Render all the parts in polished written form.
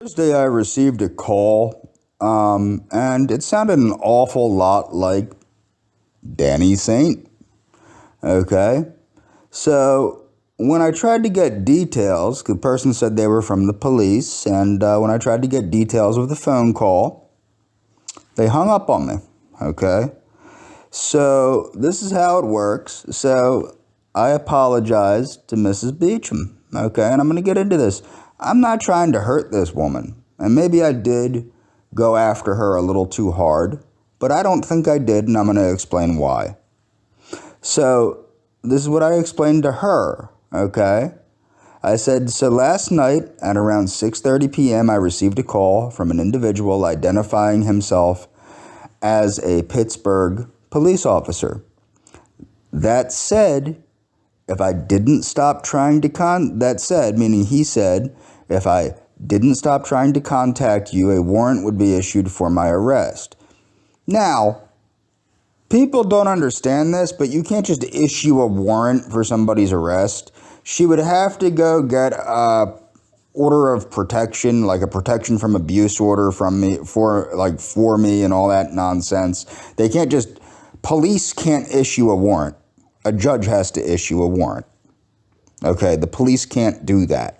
Thursday, I received a call, and it sounded an awful lot like Danny Saint. Okay, so when I tried to get details, the person said they were from the police, and when I tried to get details of the phone call, they hung up on me. Okay, so this is how it works. So I apologized to Mrs. Beecham. Okay, and I'm going to get into this. I'm not trying to hurt this woman, and maybe I did go after her a little too hard, but I don't think I did, and I'm going to explain why. So this is what I explained to her, okay? I said, so last night at around 6:30 p.m., I received a call from an individual identifying himself as a Pittsburgh police officer. That said, if I didn't stop trying to meaning he said, if I didn't stop trying to contact you, a warrant would be issued for my arrest. Now, people don't understand this, but you can't just issue a warrant for somebody's arrest. She would have to go get a order of protection, like a protection from abuse order from me, for me and all that nonsense. Police can't issue a warrant. A judge has to issue a warrant. Okay, the police can't do that.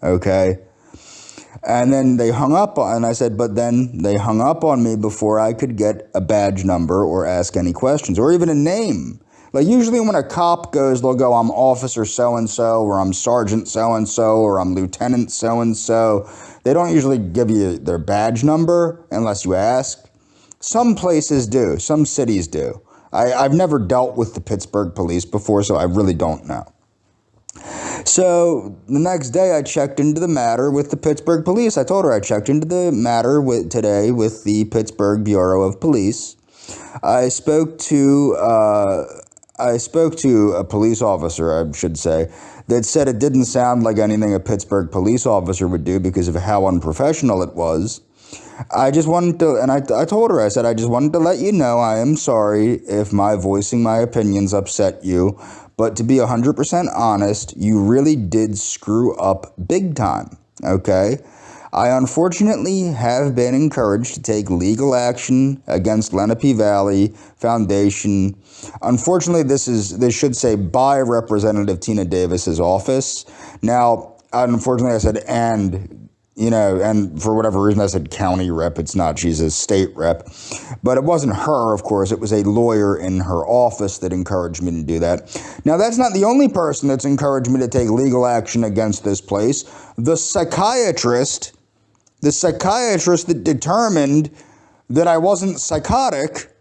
Okay? And then they hung up on, but then they hung up on me before I could get a badge number or ask any questions or even a name. Like usually when a cop goes, they'll go, I'm officer so-and-so, or I'm sergeant so-and-so, or I'm lieutenant so-and-so. They don't usually give you their badge number unless you ask. Some places do. Some cities do. I've never dealt with the Pittsburgh police before, so I really don't know. So the next day I checked into the matter with the Pittsburgh police. I told her I checked into the matter today with the Pittsburgh Bureau of Police. I spoke to a police officer, I should say, that said it didn't sound like anything a Pittsburgh police officer would do because of how unprofessional it was. I just wanted to, and I told her, I said, I just wanted to let you know I am sorry if my voicing my opinions upset you, but to be 100% honest, you really did screw up big time, okay? I unfortunately have been encouraged to take legal action against Lenape Valley Foundation. Unfortunately, this should say by Representative Tina Davis's office. Now, unfortunately, I said and for whatever reason I said county rep. It's not. She's a state rep. But it wasn't her, of course. It was a lawyer in her office that encouraged me to do that. Now, that's not the only person that's encouraged me to take legal action against this place. The psychiatrist that determined that I wasn't psychotic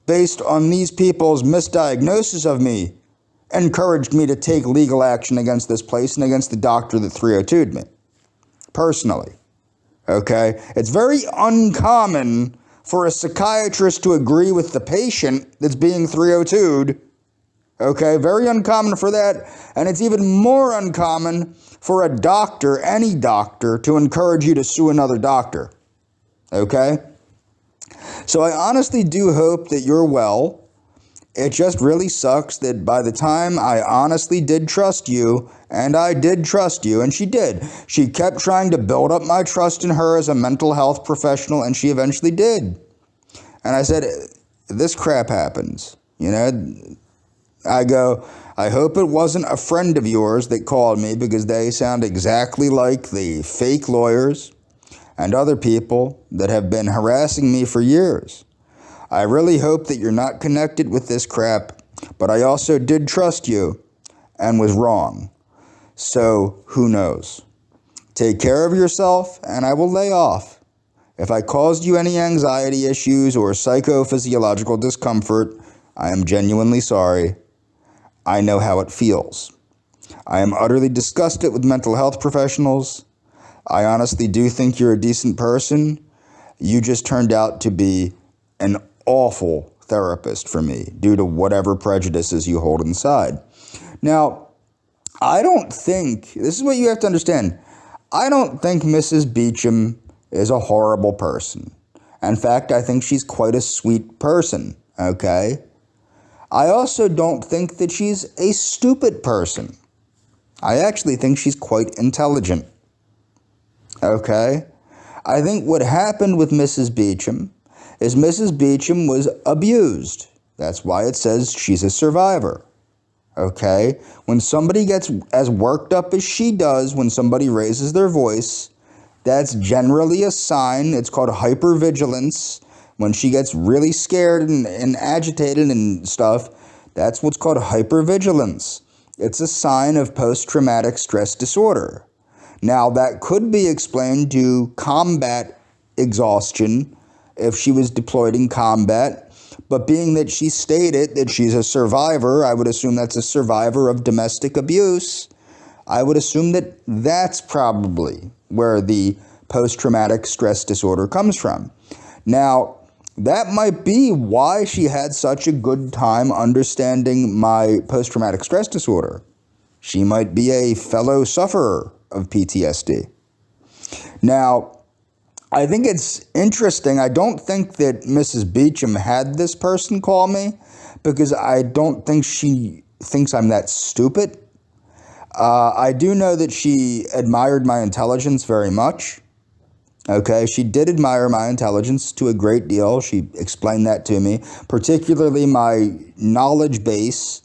based on these people's misdiagnosis of me encouraged me to take legal action against this place and against the doctor that 302'd me. Personally, okay? It's very uncommon for a psychiatrist to agree with the patient that's being 302'd, okay? Very uncommon for that, and it's even more uncommon for a doctor, any doctor, to encourage you to sue another doctor, okay? So I honestly do hope that you're well. It just really sucks that by the time I honestly did trust you, and I did trust you, and she did. She kept trying to build up my trust in her as a mental health professional, and she eventually did. And I said, this crap happens, I go, I hope it wasn't a friend of yours that called me because they sound exactly like the fake lawyers and other people that have been harassing me for years. I really hope that you're not connected with this crap, but I also did trust you and was wrong. So who knows? Take care of yourself and I will lay off. If I caused you any anxiety issues or psychophysiological discomfort, I am genuinely sorry. I know how it feels. I am utterly disgusted with mental health professionals. I honestly do think you're a decent person. You just turned out to be an awful therapist for me due to whatever prejudices you hold inside. Now, this is what you have to understand. I don't think Mrs. Beecham is a horrible person. In fact, I think she's quite a sweet person, okay? I also don't think that she's a stupid person. I actually think she's quite intelligent. Okay? I think what happened with Mrs. Beecham is Mrs. Beecham was abused. That's why it says she's a survivor. Okay? When somebody gets as worked up as she does when somebody raises their voice, that's generally a sign. It's called hypervigilance. When she gets really scared and agitated and stuff, that's what's called hypervigilance. It's a sign of post-traumatic stress disorder. Now, that could be explained to combat exhaustion if she was deployed in combat, but being that she stated that she's a survivor, I would assume that's a survivor of domestic abuse. I would assume that that's probably where the post-traumatic stress disorder comes from. Now, that might be why she had such a good time understanding my post-traumatic stress disorder. She might be a fellow sufferer of PTSD. Now, I think it's interesting. I don't think that Mrs. Beecham had this person call me because I don't think she thinks I'm that stupid. I do know that she admired my intelligence very much. Okay, she did admire my intelligence to a great deal. She explained that to me, particularly my knowledge base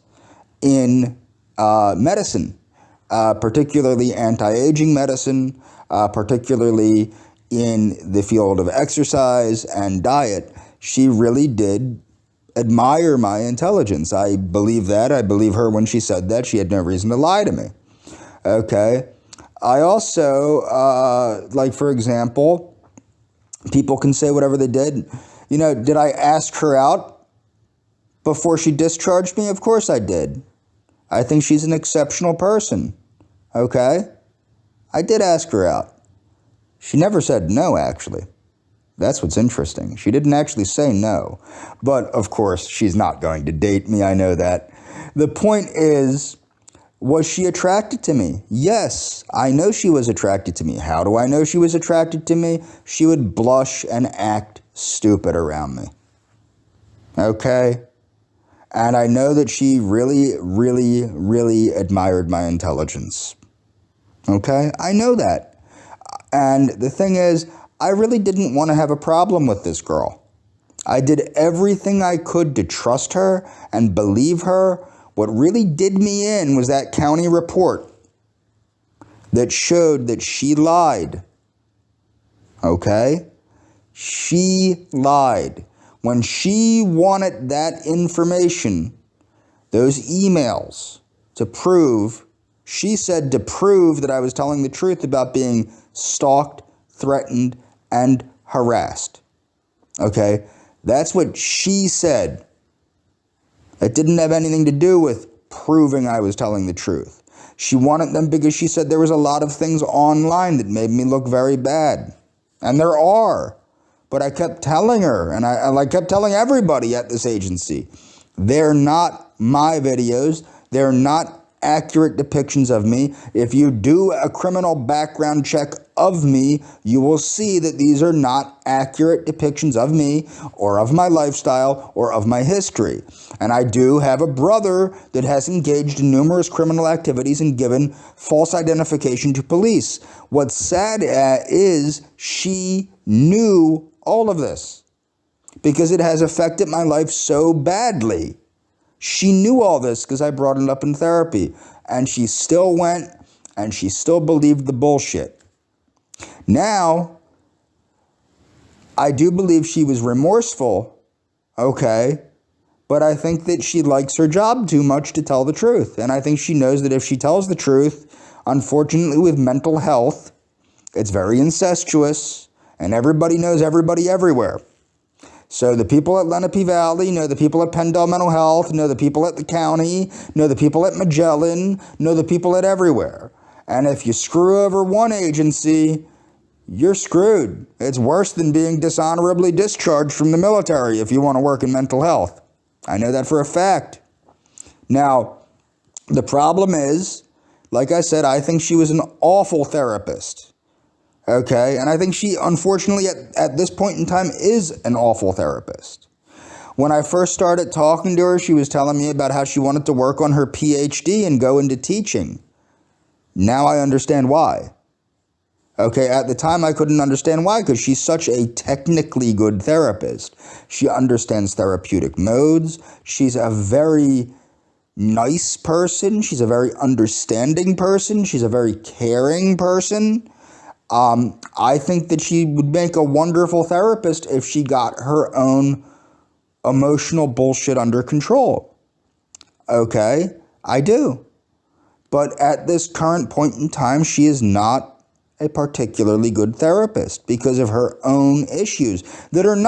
in medicine, particularly anti-aging medicine, particularly in the field of exercise and diet. She really did admire my intelligence. I believe that. I believe her when she said that. She had no reason to lie to me. Okay. I also, like, for example, people can say whatever they did. You know, did I ask her out before she discharged me? Of course I did. I think she's an exceptional person. Okay? I did ask her out. She never said no, actually. That's what's interesting. She didn't actually say no. But, of course, she's not going to date me. I know that. The point is, was she attracted to me? Yes, I know she was attracted to me. How do I know she was attracted to me? She would blush and act stupid around me. Okay? And I know that she really, really, really admired my intelligence. Okay? I know that. And the thing is, I really didn't want to have a problem with this girl. I did everything I could to trust her and believe her. What really did me in was that county report that showed that she lied. Okay? She lied. When she wanted that information, those emails, to prove, she said to prove that I was telling the truth about being stalked, threatened, and harassed. Okay? That's what she said. It didn't have anything to do with proving I was telling the truth. She wanted them because she said there was a lot of things online that made me look very bad. And there are. But I kept telling her, and I kept telling everybody at this agency, they're not my videos. They're not accurate depictions of me. If you do a criminal background check of me, you will see that these are not accurate depictions of me or of my lifestyle or of my history. And I do have a brother that has engaged in numerous criminal activities and given false identification to police. What's sad is she knew all of this because it has affected my life so badly. She knew all this because I brought it up in therapy, and she still went and she still believed the bullshit. Now, I do believe she was remorseful, okay, but I think that she likes her job too much to tell the truth. And I think she knows that if she tells the truth, unfortunately with mental health, it's very incestuous, and everybody knows everybody everywhere. So the people at Lenape Valley know the people at Pendle Mental Health, know the people at the county, know the people at Magellan, know the people at everywhere. And if you screw over one agency, you're screwed. It's worse than being dishonorably discharged from the military if you want to work in mental health. I know that for a fact. Now, the problem is, like I said, I think she was an awful therapist. Okay, and I think she, unfortunately, at this point in time, is an awful therapist. When I first started talking to her, she was telling me about how she wanted to work on her PhD and go into teaching. Now I understand why. Okay, at the time I couldn't understand why, because she's such a technically good therapist. She understands therapeutic modes. She's a very nice person. She's a very understanding person. She's a very caring person. I think that she would make a wonderful therapist if she got her own emotional bullshit under control. Okay, I do. But at this current point in time, she is not a particularly good therapist because of her own issues that are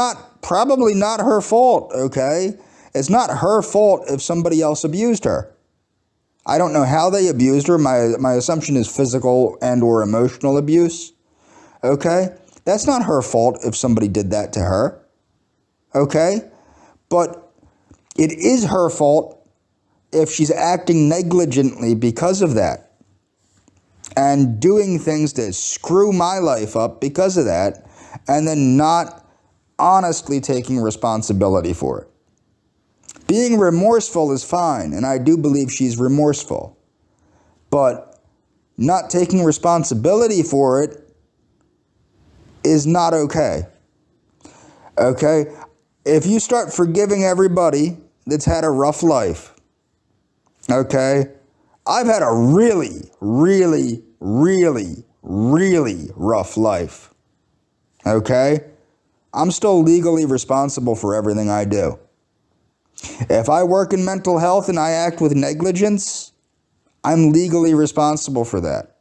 probably not her fault, okay? It's not her fault if somebody else abused her. I don't know how they abused her. My assumption is physical and or emotional abuse, okay? That's not her fault if somebody did that to her, okay? But it is her fault if she's acting negligently because of that and doing things to screw my life up because of that, and then not honestly taking responsibility for it. Being remorseful is fine, and I do believe she's remorseful, but not taking responsibility for it is not okay. Okay? If you start forgiving everybody that's had a rough life, okay? I've had a really, really, really, really rough life, okay? I'm still legally responsible for everything I do. If I work in mental health and I act with negligence, I'm legally responsible for that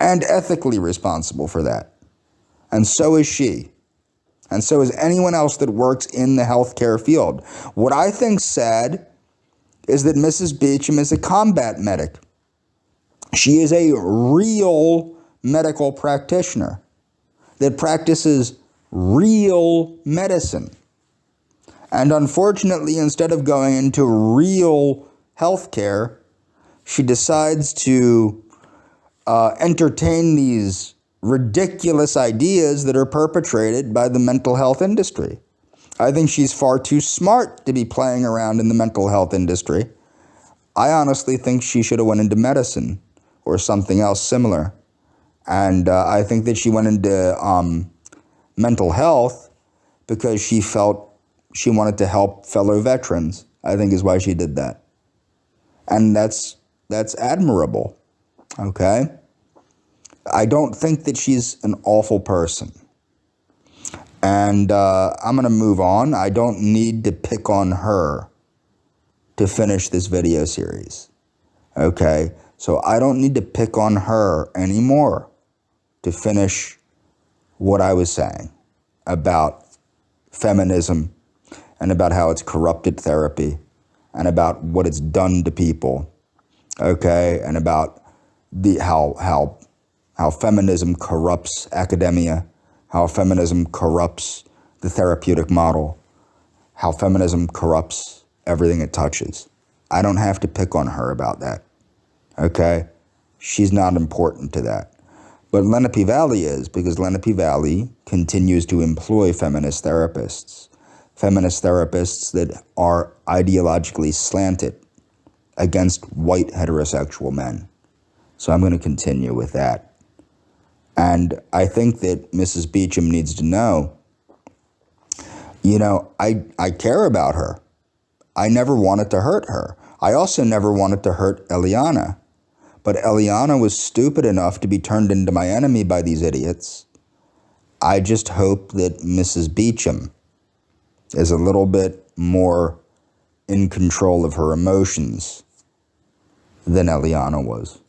and ethically responsible for that. And so is she. And so is anyone else that works in the healthcare field. What I think's sad is that Mrs. Beecham is a combat medic. She is a real medical practitioner that practices real medicine. And unfortunately, instead of going into real healthcare, she decides to entertain these ridiculous ideas that are perpetrated by the mental health industry. I think she's far too smart to be playing around in the mental health industry. I honestly think she should have went into medicine or something else similar. And I think that she went into mental health because she felt she wanted to help fellow veterans, I think is why she did that. And that's admirable, okay? I don't think that she's an awful person. And I'm going to move on. I don't need to pick on her to finish this video series, okay? So I don't need to pick on her anymore to finish what I was saying about feminism and about how it's corrupted therapy and about what it's done to people, okay? And about how feminism corrupts academia, how feminism corrupts the therapeutic model, how feminism corrupts everything it touches. I don't have to pick on her about that, okay? She's not important to that. But Lenape Valley is, because Lenape Valley continues to employ feminist therapists that are ideologically slanted against white heterosexual men. So I'm going to continue with that. And I think that Mrs. Beecham needs to know, I care about her. I never wanted to hurt her. I also never wanted to hurt Eliana. But Eliana was stupid enough to be turned into my enemy by these idiots. I just hope that Mrs. Beecham is a little bit more in control of her emotions than Eliana was.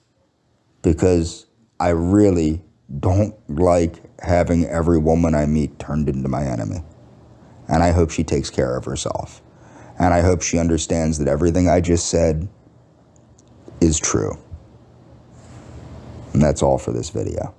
Because I really don't like having every woman I meet turned into my enemy. And I hope she takes care of herself. And I hope she understands that everything I just said is true. And that's all for this video.